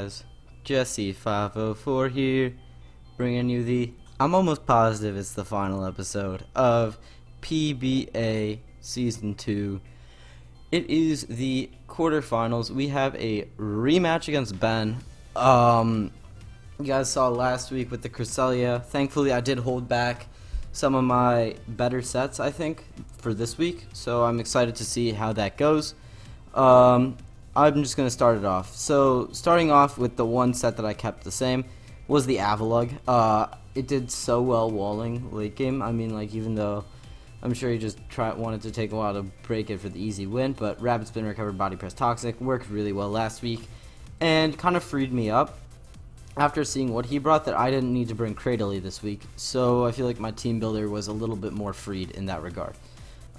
guys? Jesse 504 here, bringing you I'm almost positive it's the final episode of PBA Season 2. It is the quarterfinals. We have a rematch against Ben. You guys saw last week with the Cresselia. Thankfully, I did hold back some of my better sets, I think, for this week. So I'm excited to see how that goes. I'm just going to start it off. So starting off with the one set that I kept the same was the Avalug. It did so well walling late game. I mean, like, even though I'm sure he just wanted to take a while to break it for the easy win, but Rapid Spin, Recover, Body Press, Toxic worked really well last week and kind of freed me up after seeing what he brought that I didn't need to bring Cradley this week. So I feel like my team builder was a little bit more freed in that regard.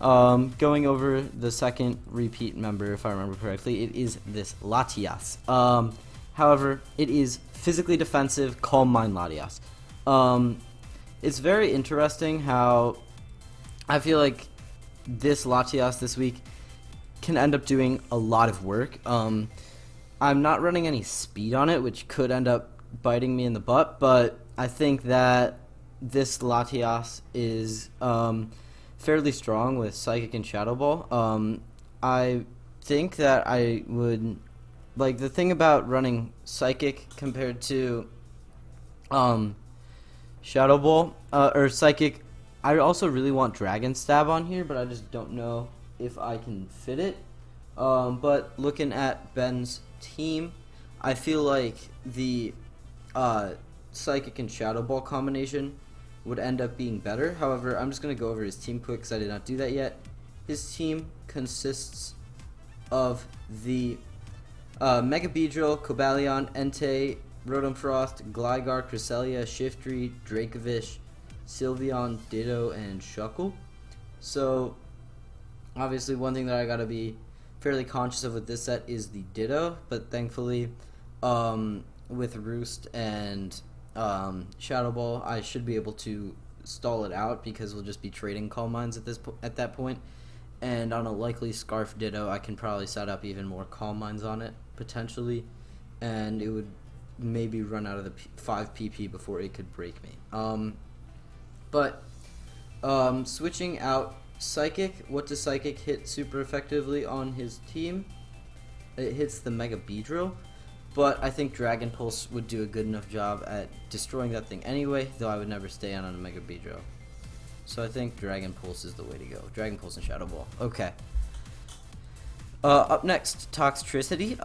Going over the second repeat member, if I remember correctly, it is this Latias. However, it is physically defensive, Calm Mind Latias. It's very interesting how I feel like this Latias this week can end up doing a lot of work. I'm not running any speed on it, which could end up biting me in the butt, but I think that this Latias is fairly strong with Psychic and Shadow Ball. I think that I would like the thing about running Psychic compared to Shadow Ball or Psychic. I also really want Dragon Stab on here, but I just don't know if I can fit it. But looking at Ben's team, I feel like the Psychic and Shadow Ball combination would end up being better. However, I'm just going to go over his team quick because I did not do that yet. His team consists of the Mega Beedrill, Cobalion, Entei, Rotom Frost, Gligar, Cresselia, Shiftry, Dracovish, Sylveon, Ditto, and Shuckle. So, obviously, one thing that I gotta be fairly conscious of with this set is the Ditto, but thankfully, with Roost and Shadow Ball, I should be able to stall it out because we'll just be trading Calm Minds at that point. And on a likely Scarf Ditto, I can probably set up even more Calm Minds on it potentially, and it would maybe run out of the 5 PP before it could break me. But switching out Psychic, what does Psychic hit super effectively on his team? It hits the Mega Beedrill, but I think Dragon Pulse would do a good enough job at destroying that thing anyway, though I would never stay on a Mega Beedrill. So I think Dragon Pulse is the way to go. Dragon Pulse and Shadow Ball. Okay. Up next, Toxtricity.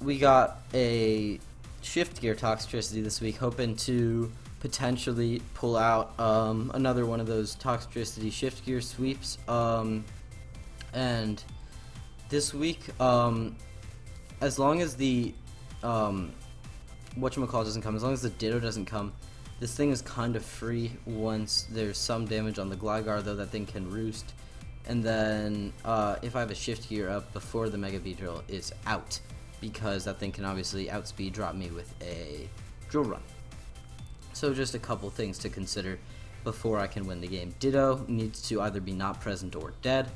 We got a Shift Gear Toxtricity this week, hoping to potentially pull out another one of those Toxtricity Shift Gear sweeps. And this week, as long as the whatchamacallit doesn't come, as long as the Ditto doesn't come, this thing is kind of free once there's some damage on the Gligar, though that thing can Roost. And then if I have a Shift Gear up before the Mega Beedrill, it's out, because that thing can obviously outspeed drop me with a Drill Run. So just a couple things to consider before I can win the game. Ditto needs to either be not present or dead.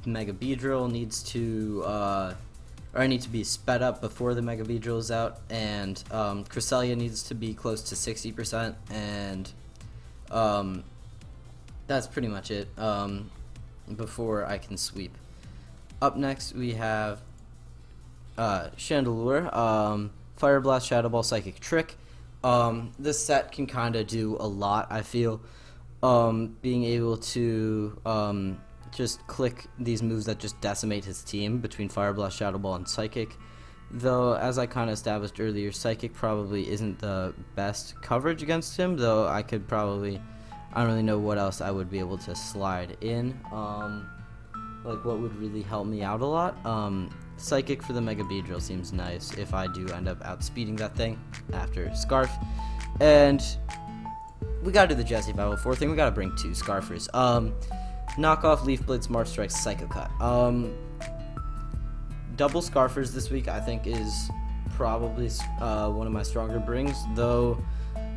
Mega Beedrill needs to, or I need to be sped up before the Mega Beedrill is out, and Cresselia needs to be close to 60%, and that's pretty much it before I can sweep. Up next, we have Chandelure, Fire Blast, Shadow Ball, Psychic Trick. This set can kind of do a lot, I feel. Being able to just click these moves that just decimate his team between Fire Blast, Shadow Ball, and Psychic. Though, as I kind of established earlier, Psychic probably isn't the best coverage against him, though I could probably, I don't really know what else I would be able to slide in. Like what would really help me out a lot. Psychic for the Mega Beedrill seems nice if I do end up outspeeding that thing after Scarf. And we gotta do the Jesse 504 thing. We gotta bring 2 Scarfers. Knockoff, Leaf Blade, Smart Strike, Psycho Cut. Double Scarfers this week I think is probably one of my stronger brings, though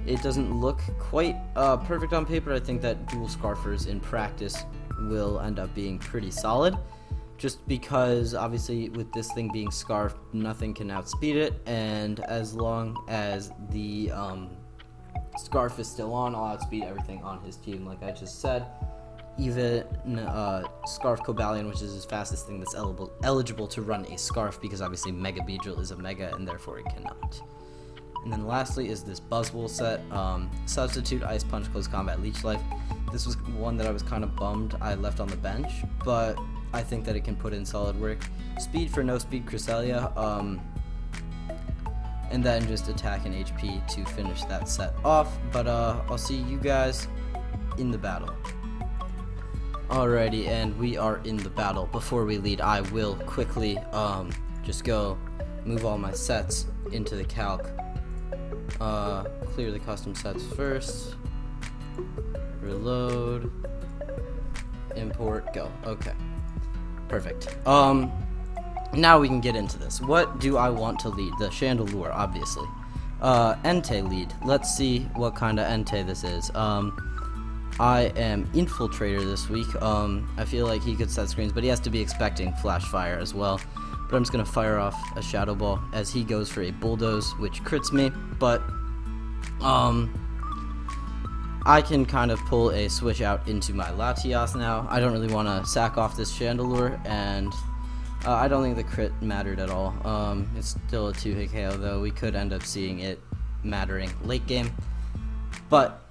it doesn't look quite perfect on paper. I think that dual Scarfers in practice will end up being pretty solid. just because obviously with this thing being scarfed, nothing can outspeed it, and as long as the scarf is still on, I'll outspeed everything on his team, like I just said. Even Scarf Cobalion, which is his fastest thing that's eligible to run a Scarf, because obviously Mega Beedrill is a Mega and therefore it cannot. And then lastly is this Buzzwole set, Substitute, Ice Punch, Close Combat, Leech Life. This was one that I was kind of bummed I left on the bench, but I think that it can put in solid work. Speed for no speed Cresselia, and then just attack and HP to finish that set off. But I'll see you guys in the battle. Alrighty, and we are in the battle. Before we lead, I will quickly just go move all my sets into the calc. Clear the custom sets first. Reload. Import. Go. Okay. Perfect. Now we can get into this. What do I want to lead? The Chandelure, obviously. Entei lead. Let's see what kind of Entei this is. I am Infiltrator this week. I feel like he could set screens, but he has to be expecting Flash Fire as well. But I'm just going to fire off a Shadow Ball as he goes for a Bulldoze, which crits me. But I can kind of pull a switch out into my Latias now. I don't really want to sack off this Chandelure, and I don't think the crit mattered at all. It's still a 2-hit KO, though. We could end up seeing it mattering late game. But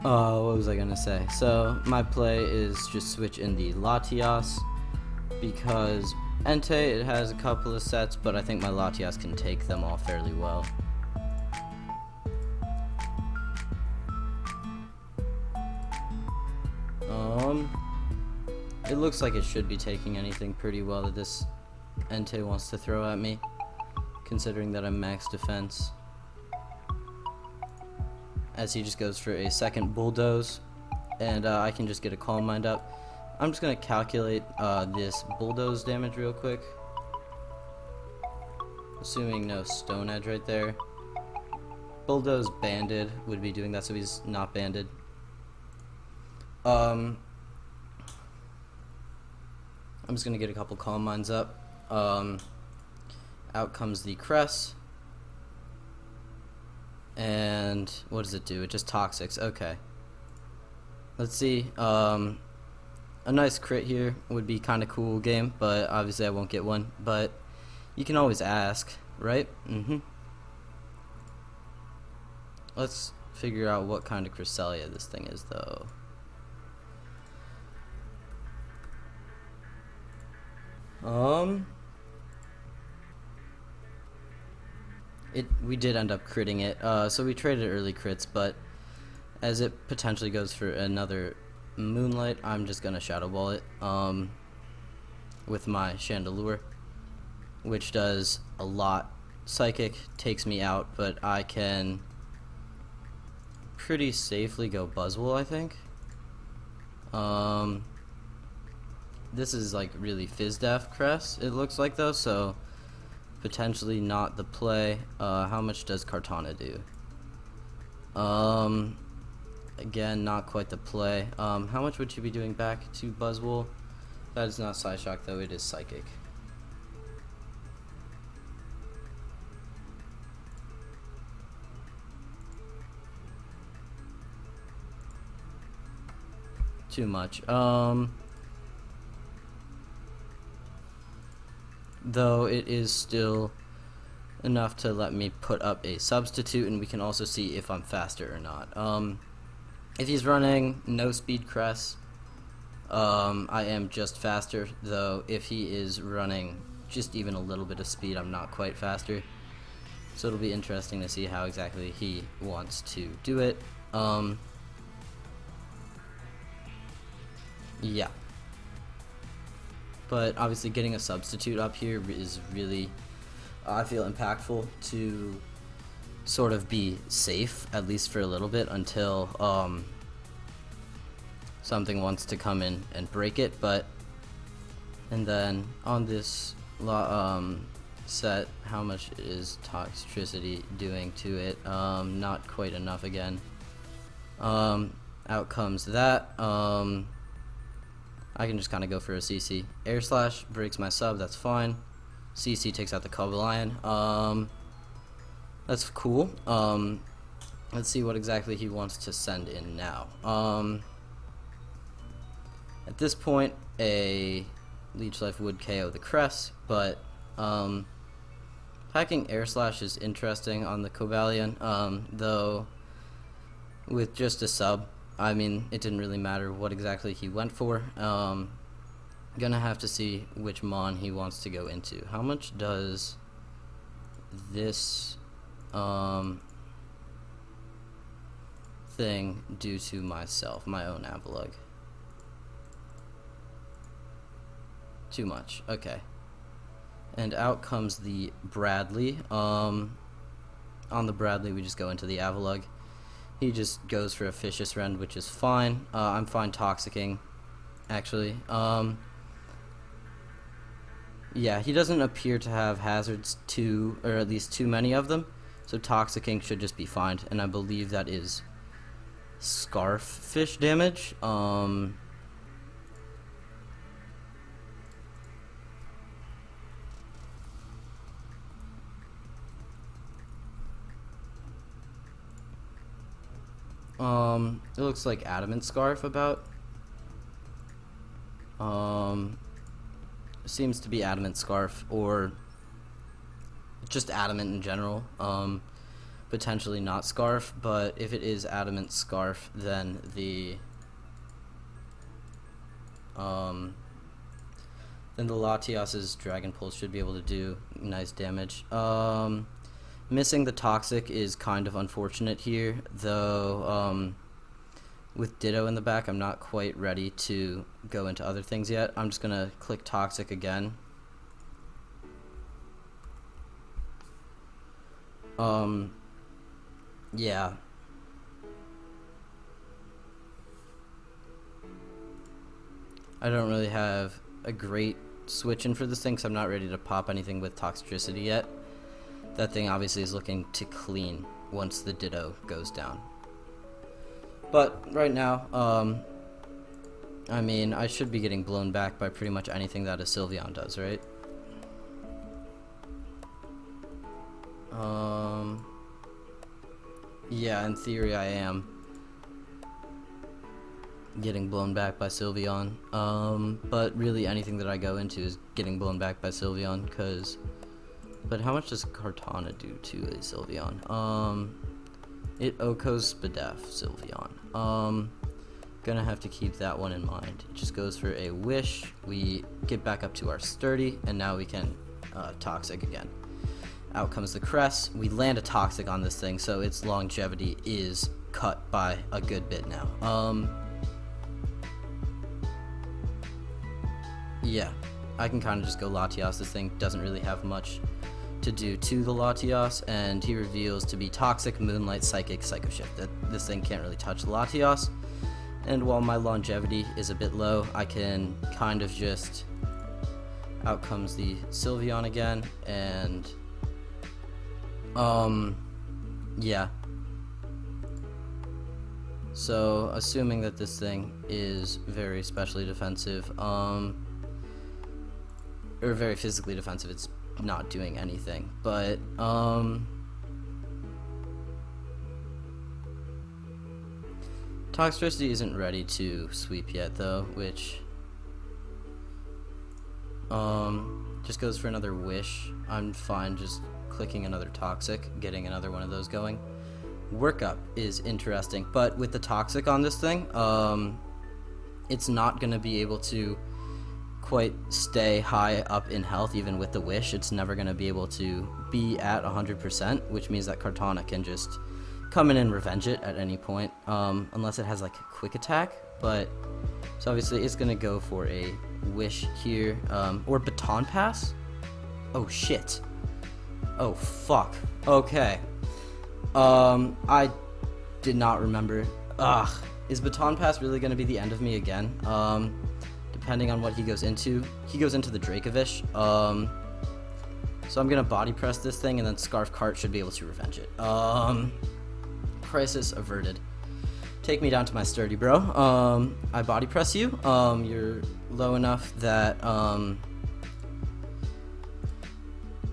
what was I gonna say? So my play is just switch in the Latias, because Entei, it has a couple of sets, but I think my Latias can take them all fairly well. It looks like it should be taking anything pretty well that this Entei wants to throw at me, considering that I'm max defense. As he just goes for a second Bulldoze, and I can just get a Calm Mind up. I'm just going to calculate this Bulldoze damage real quick. Assuming no Stone Edge right there. Bulldoze banded would be doing that, so he's not banded. I'm just going to get a couple Calm Minds up. Out comes the Cress. And what does it do? It just Toxics. Okay. Let's see. A nice crit here would be kind of cool game, but obviously I won't get one. But you can always ask, right? Let's figure out what kind of Cresselia this thing is, though. We did end up critting it, so we traded early crits, but as it potentially goes for another Moonlight, I'm just gonna Shadow Ball it with my Chandelure, which does a lot. Psychic takes me out, but I can pretty safely go Buzzwole, I think. This is like really Fizz-Def Crest, it looks like, though, so potentially not the play. How much does Kartana do? Again, not quite the play. How much would you be doing back to Buzzwole? That is not Psyshock, though. It is Psychic. Too much. Though it is still enough to let me put up a substitute, and we can also see if I'm faster or not. If he's running no speed Crest, I am just faster, though if he is running just even a little bit of speed, I'm not quite faster. So it'll be interesting to see how exactly he wants to do it. Yeah. But obviously getting a substitute up here is really, I feel, impactful to sort of be safe, at least for a little bit, until something wants to come in and break it. And then on this set. How much is toxicity doing to it? Not quite enough again. Out comes that. I can just kind of go for a CC. Air slash breaks my sub, that's fine. CC takes out the Cobble Lion. That's cool. Let's see what exactly he wants to send in now. At this point, a Leech Life would KO the Cress, but packing Air Slash is interesting on the Cobalion, though with just a sub, I mean, it didn't really matter what exactly he went for. Gonna have to see which Mon he wants to go into. How much does this thing do to myself, my own Avalugg? Too much. Okay. And out comes the Bradley. On the Bradley, we just go into the Avalugg. He just goes for a Vicious Rend, which is fine. I'm fine Toxicking, actually. Yeah, he doesn't appear to have hazards or at least too many of them, so Toxicking should just be fine, and I believe that is Scarf Fish damage. It looks like Adamant Scarf about. Seems to be Adamant Scarf, or just Adamant in general. Potentially not Scarf, but if it is Adamant Scarf, then the Latias's Dragon Pulse should be able to do nice damage. Missing the Toxic is kind of unfortunate here, though with Ditto in the back, I'm not quite ready to go into other things yet. I'm just gonna click Toxic again. Yeah. I don't really have a great switch in for this thing, because I'm not ready to pop anything with Toxicity yet. That thing obviously is looking to clean once the Ditto goes down. But right now, I mean, I should be getting blown back by pretty much anything that a Sylveon does, right? Yeah, in theory I am getting blown back by Sylveon. But really anything that I go into is getting blown back by Sylveon, but how much does Kartana do to a Sylveon? It Oko's Spadef Sylveon. Gonna have to keep that one in mind. It just goes for a Wish. We get back up to our Sturdy, and now we can Toxic again. Out comes the Cress. We land a Toxic on this thing, so its longevity is cut by a good bit now. Yeah, I can kind of just go Latias. This thing doesn't really have much to do to the Latias, and he reveals to be Toxic, Moonlight, Psychic, Psycho Shift. This thing can't really touch the Latias, and while my longevity is a bit low, I can kind of just... Out comes the Sylveon again, and yeah. So assuming that this thing is very specially defensive, or very physically defensive, it's not doing anything, but Toxicity isn't ready to sweep yet though, which just goes for another Wish. I'm fine just clicking another Toxic, getting another one of those going. Workup is interesting, but with the Toxic on this thing, it's not gonna be able to quite stay high up in health even with the Wish. It's never going to be able to be at 100%, which means that Kartana can just come in and revenge it at any point, unless it has like a quick attack. But so obviously it's going to go for a Wish here, or Baton Pass. Oh shit. Oh fuck. Okay. I did not remember. Ugh. Is Baton Pass really going to be the end of me again? Depending on what he goes into. He goes into the Dracovish. So I'm gonna body press this thing, and then Scarf Cart should be able to revenge it. Crisis averted. Take me down to my sturdy, bro. I body press you. You're low enough that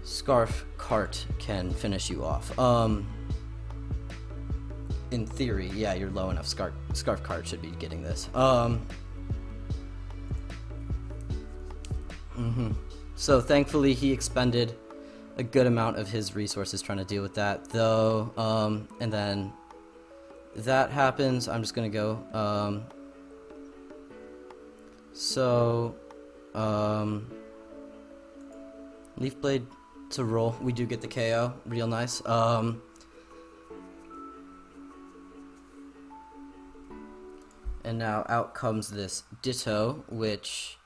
Scarf Cart can finish you off. In theory, yeah, you're low enough. Scarf Cart should be getting this. So thankfully he expended a good amount of his resources trying to deal with that, though. And then that happens. I'm just gonna go. Leaf Blade to roll. We do get the KO. Real nice. And now out comes this Ditto, which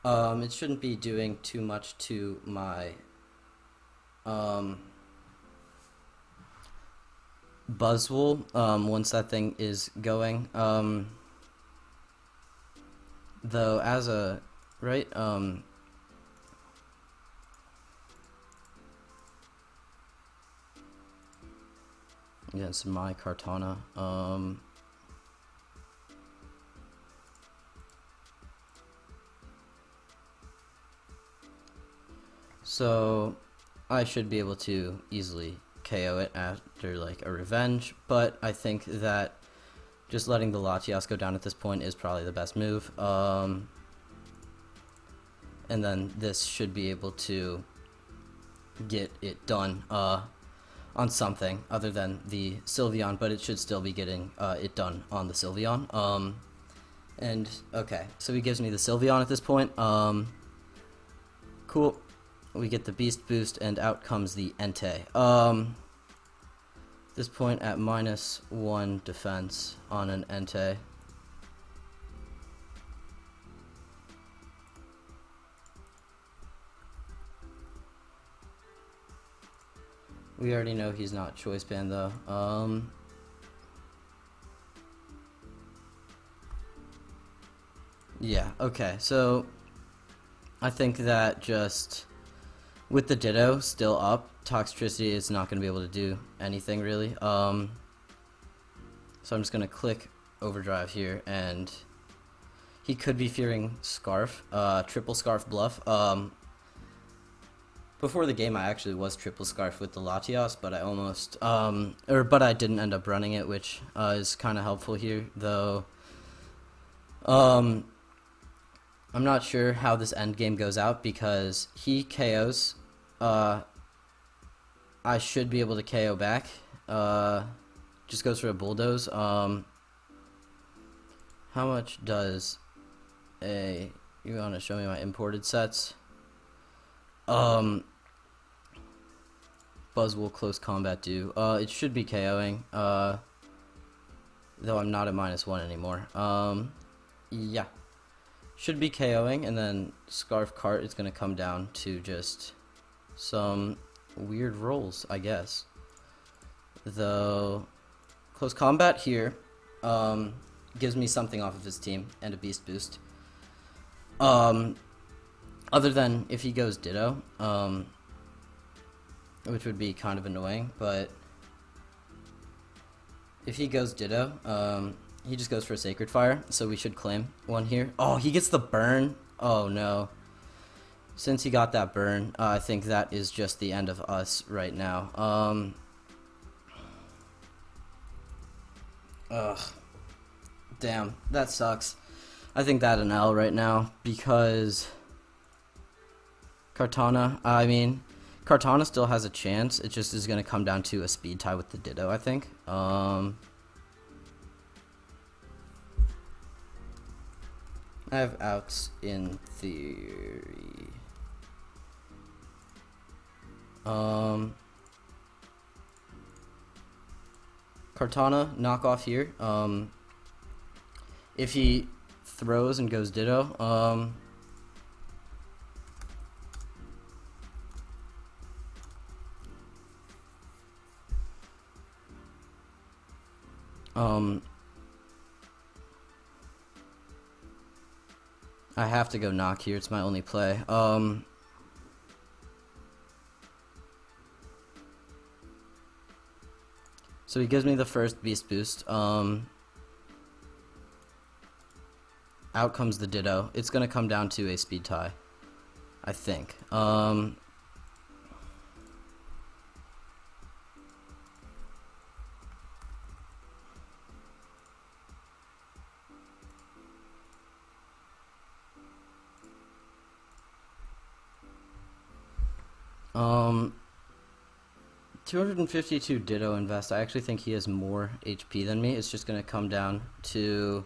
it shouldn't be doing too much to my Buzzwole once that thing is going. Though as a against my Kartana. So I should be able to easily KO it after like a revenge, but I think that just letting the Latias go down at this point is probably the best move. And then this should be able to get it done on something other than the Sylveon, but it should still be getting it done on the Sylveon. And okay, so he gives me the Sylveon at this point. Cool. We get the Beast Boost, and out comes the Entei. This point at -1 defense on an Entei. We already know he's not Choice Band though. Yeah, okay, so I think that just with the Ditto still up, Toxtricity is not going to be able to do anything really. So I'm just going to click Overdrive here, and he could be fearing Scarf, Triple Scarf Bluff. Before the game I actually was Triple Scarf with the Latias, but I almost, but I didn't end up running it, which is kind of helpful here, though. I'm not sure how this end game goes out because he KOs. I should be able to KO back. Just goes for a Bulldoze. How much does you want to show me my imported sets? Buzzwole Close Combat do. It should be KOing. Though I'm not at -1 anymore. Yeah. Should be KOing, and then Scarf Cart is going to come down to just some weird rolls, I guess. Though Close Combat here gives me something off of his team and a Beast Boost. Other than if he goes Ditto, which would be kind of annoying, but if he goes Ditto, he just goes for a Sacred Fire, so we should claim one here. Oh, he gets the burn. Oh no. Since he got that burn, I think that is just the end of us right now. Ugh. Damn, that sucks. I think that an L right now because Kartana still has a chance. It just is going to come down to a speed tie with the Ditto, I think. I have outs in theory. Kartana, knock off here. If he throws and goes Ditto, I have to go knock here. It's my only play. So he gives me the first beast boost. Out comes the Ditto. It's gonna come down to a speed tie, I think. Um, 252 Ditto invest. I actually think he has more HP than me. It's just gonna come down to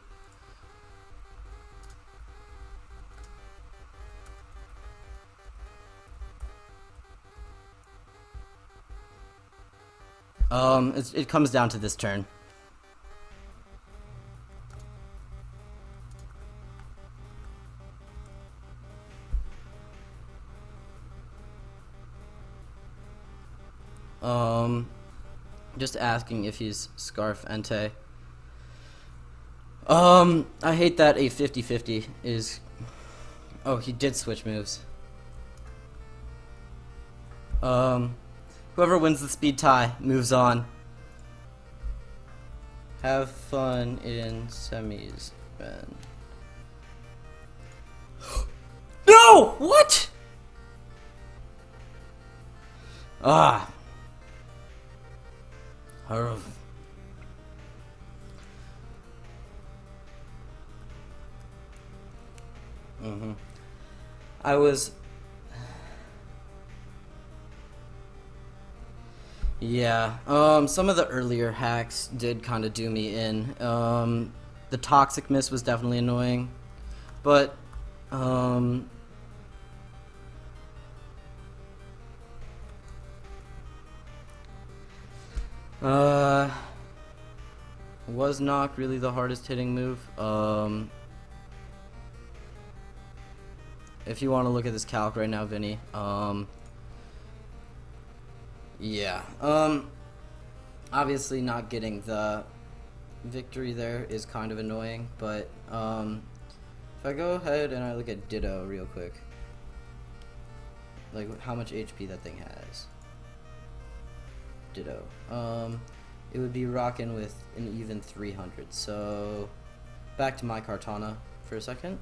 it comes down to this turn. Just asking if he's Scarf Entei. I hate that a 50-50 is... Oh, he did switch moves. Whoever wins the speed tie moves on. Have fun in semis, man. No! What? Ah. I was... Yeah, some of the earlier hacks did kind of do me in. The Toxic Miss was definitely annoying, but, was Knock really the hardest hitting move? If you want to look at this calc right now, Vinny, yeah, obviously not getting the victory there is kind of annoying, but, if I go ahead and I look at Ditto real quick, like how much HP that thing has. Ditto. It would be rocking with an even 300. So back to my Kartana for a second.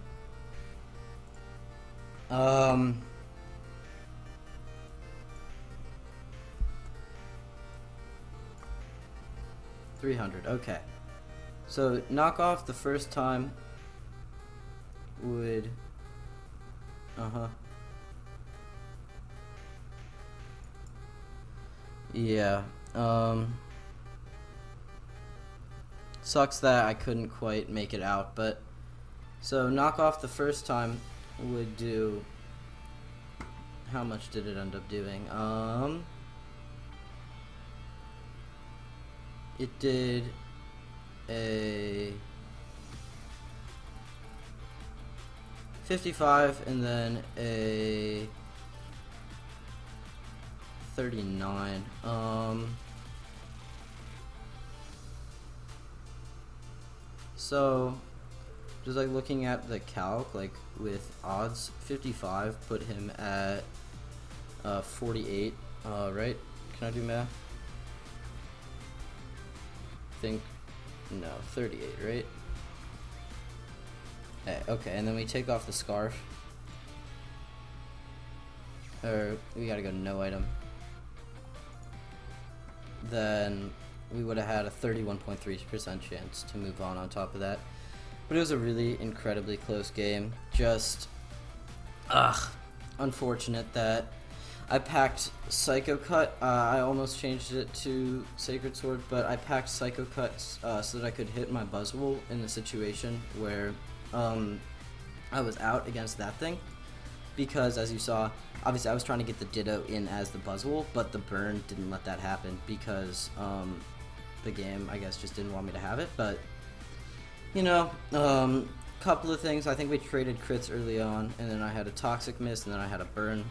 300. Okay. So knock off the first time would yeah. Sucks that I couldn't quite make it out, but so knock off the first time would do, how much did it end up doing? It did a 55 and then a 39. So just like looking at the calc, like with odds, 55 put him at 48, right? Can I do math? Think no, 38, right? Okay, and then we take off the scarf, or we gotta go no item. Then we would have had a 31.3% chance to move on top of that. But it was a really incredibly close game. Just, unfortunate that I packed Psycho Cut. I almost changed it to Sacred Sword, but I packed Psycho Cut so that I could hit my Buzzwole in the situation where I was out against that thing. Because, as you saw, obviously I was trying to get the Ditto in as the Buzzwole, but the burn didn't let that happen because the game, I guess, just didn't want me to have it. But, you know, couple of things. I think we traded crits early on, and then I had a Toxic Miss, and then I had a burn.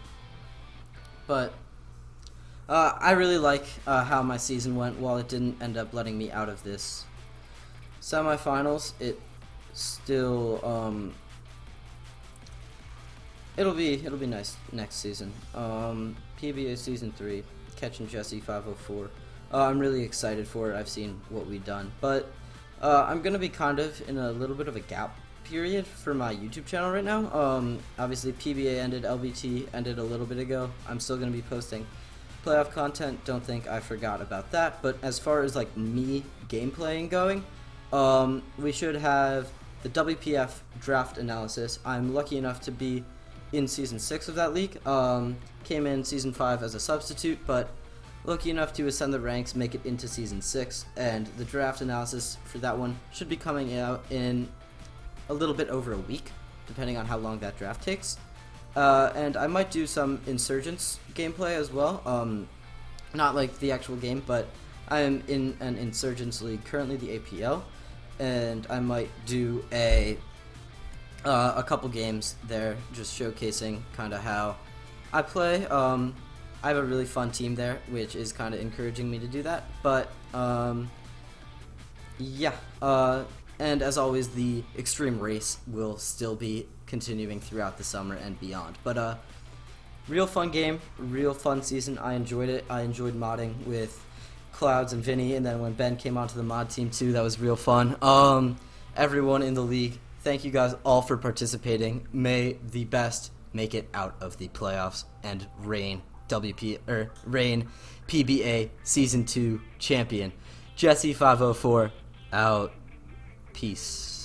But I really like how my season went. While it didn't end up letting me out of this semifinals, it still it'll be nice next season. PBA season 3, catching Jesse 504. I'm really excited for it. I've seen what we've done, but I'm gonna be kind of in a little bit of a gap period for my YouTube channel right now. Obviously PBA ended, LBT ended a little bit ago. I'm still gonna be posting playoff content. Don't think I forgot about that. But as far as like me gameplaying going, we should have the WPF draft analysis. I'm lucky enough to be in season 6 of that league. Came in season 5 as a substitute, but lucky enough to ascend the ranks, make it into season 6, and the draft analysis for that one should be coming out in a little bit over a week, depending on how long that draft takes. And I might do some Insurgents gameplay as well. Not like the actual game, but I am in an Insurgents league, currently the APL, and I might do a couple games there, just showcasing kind of how I play. I have a really fun team there, which is kind of encouraging me to do that. But yeah, and as always, the extreme race will still be continuing throughout the summer and beyond. But real fun game, real fun season. I enjoyed it. I enjoyed modding with Clouds and Vinny, and then when Ben came onto the mod team too, that was real fun. Everyone in the league, thank you guys all for participating. May the best make it out of the playoffs and reign PBA Season 2 champion. Jesse504 out. Peace.